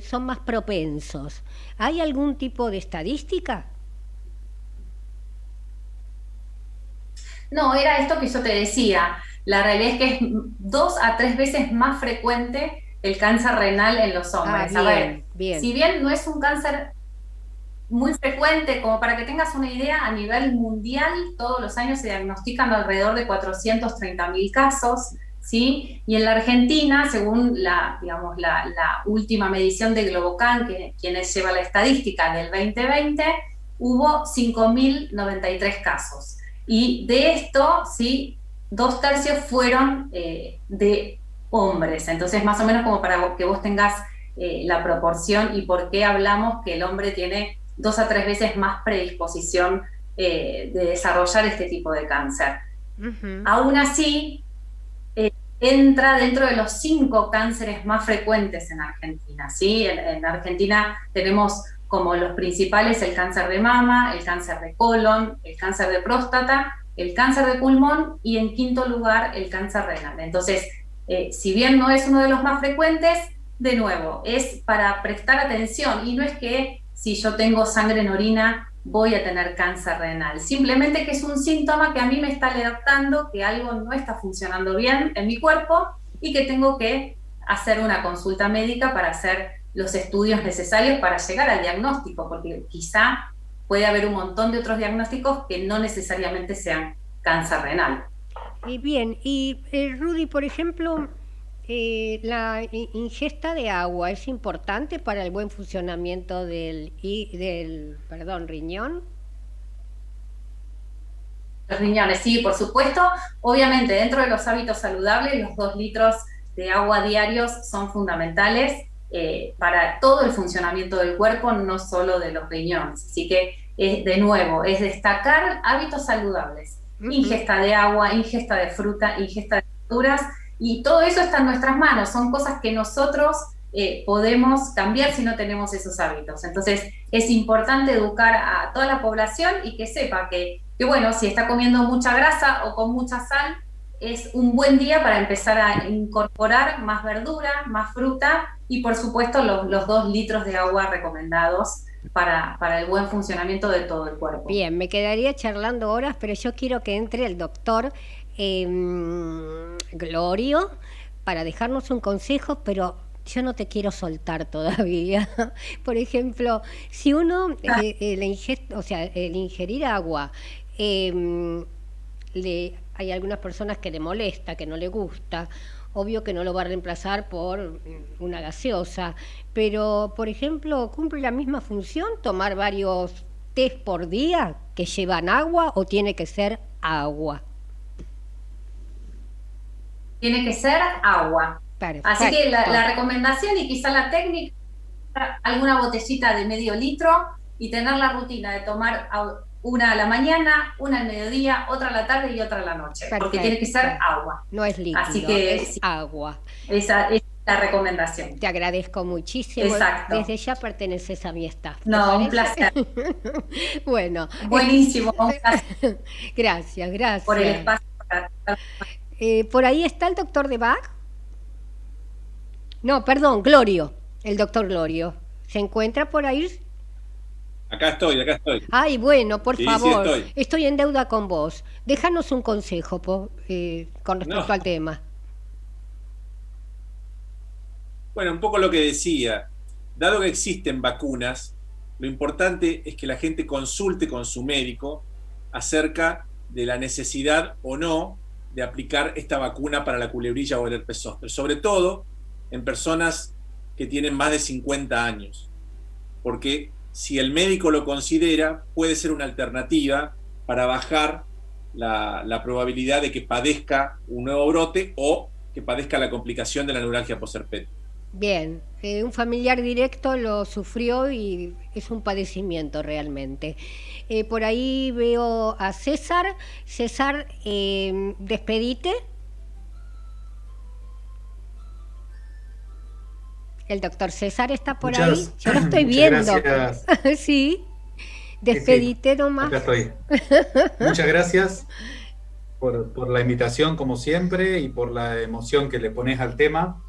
son más propensos. ¿Hay algún tipo de estadística? No, era esto que yo te decía. La realidad es que es 2 a 3 veces más frecuente el cáncer renal en los hombres. Bien, a ver, bien. si bien no es un cáncer, muy frecuente, como para que tengas una idea, a nivel mundial todos los años se diagnostican alrededor de 430.000 casos, ¿sí? Y en la Argentina, según digamos, la última medición de Globocan, quienes lleva la estadística del 2020, hubo 5.093 casos. Y de esto, ¿sí? 2/3 fueron de hombres. Entonces, más o menos como para que vos tengas la proporción y por qué hablamos que el hombre tiene 2 a 3 veces más predisposición de desarrollar este tipo de cáncer. Aún así, entra dentro de los 5 cánceres más frecuentes en Argentina, ¿sí? En Argentina tenemos como los principales el cáncer de mama, el cáncer de colon, el cáncer de próstata, el cáncer de pulmón y en quinto lugar el cáncer renal. Entonces, si bien no es uno de los más frecuentes, de nuevo, es para prestar atención y no es que si yo tengo sangre en orina voy a tener cáncer renal, simplemente que es un síntoma que a mí me está alertando que algo no está funcionando bien en mi cuerpo y que tengo que hacer una consulta médica para hacer los estudios necesarios para llegar al diagnóstico, porque quizá puede haber un montón de otros diagnósticos que no necesariamente sean cáncer renal. Y bien, y Rudy, por ejemplo, la ingesta de agua es importante para el buen funcionamiento del riñón. Los riñones, sí, por supuesto. Obviamente, dentro de los hábitos saludables, los 2 litros de agua diarios son fundamentales para todo el funcionamiento del cuerpo, no solo de los riñones. Así que, de nuevo, es destacar hábitos saludables. Ingesta de agua, ingesta de fruta, ingesta de verduras, y todo eso está en nuestras manos. Son cosas que nosotros podemos cambiar si no tenemos esos hábitos. Entonces, es importante educar a toda la población y que sepa que bueno, si está comiendo mucha grasa o con mucha sal, es un buen día para empezar a incorporar más verdura, más fruta y, por supuesto, los 2 litros de agua recomendados para el buen funcionamiento de todo el cuerpo. Bien, me quedaría charlando horas, pero yo quiero que entre el doctor Glorio para dejarnos un consejo, pero yo no te quiero soltar todavía. Por ejemplo, si uno el ingerir agua, hay algunas personas que le molesta, que no le gusta, obvio que no lo va a reemplazar por una gaseosa, pero por ejemplo, ¿cumple la misma función tomar varios tés por día que llevan agua o tiene que ser agua? Tiene que ser agua. Perfecto. Así que la recomendación y quizá la técnica, alguna botellita de medio litro y tener la rutina de tomar una a la mañana, una al mediodía, otra a la tarde y otra a la noche. Perfecto. Porque tiene que ser agua. No es líquido, así que es agua. Esa es la recomendación. Te agradezco muchísimo. Exacto. Desde ya perteneces a mi staff. No, un placer. Bueno. Buenísimo, un placer. Gracias. Por el espacio. ¿Por ahí está el doctor de Bach? No, perdón, Glorio, el doctor Glorio. ¿Se encuentra por ahí? Acá estoy. Ay, bueno, por favor, sí, estoy en deuda con vos. Déjanos un consejo con respecto al tema. Bueno, un poco lo que decía. Dado que existen vacunas, lo importante es que la gente consulte con su médico acerca de la necesidad o no de aplicar esta vacuna para la culebrilla o el herpes zóster, sobre todo en personas que tienen más de 50 años, porque si el médico lo considera, puede ser una alternativa para bajar la probabilidad de que padezca un nuevo brote o que padezca la complicación de la neuralgia postherpética. Bien, un familiar directo lo sufrió y es un padecimiento realmente. Por ahí veo a César. César, despedite. El doctor César está por ahí. Yo lo estoy viendo. Gracias. Sí, despedite nomás. Acá estoy. Muchas gracias por la invitación, como siempre, y por la emoción que le pones al tema.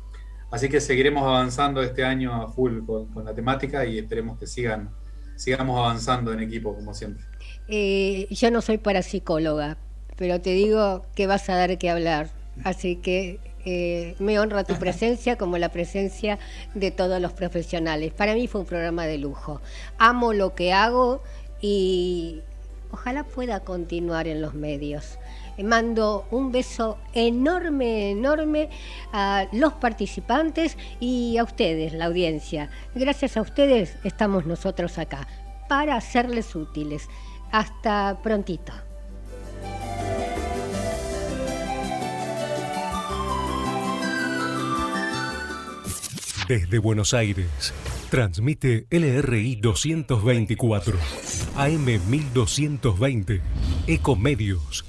Así que seguiremos avanzando este año a full con la temática y esperemos que sigamos avanzando en equipo, como siempre. Yo no soy parapsicóloga, pero te digo que vas a dar que hablar. Así que me honra tu presencia como la presencia de todos los profesionales. Para mí fue un programa de lujo. Amo lo que hago y ojalá pueda continuar en los medios. Mando un beso enorme, enorme a los participantes y a ustedes, la audiencia. Gracias a ustedes estamos nosotros acá, para serles útiles. Hasta prontito. Desde Buenos Aires, transmite LRI 224, AM 1220, Ecomedios.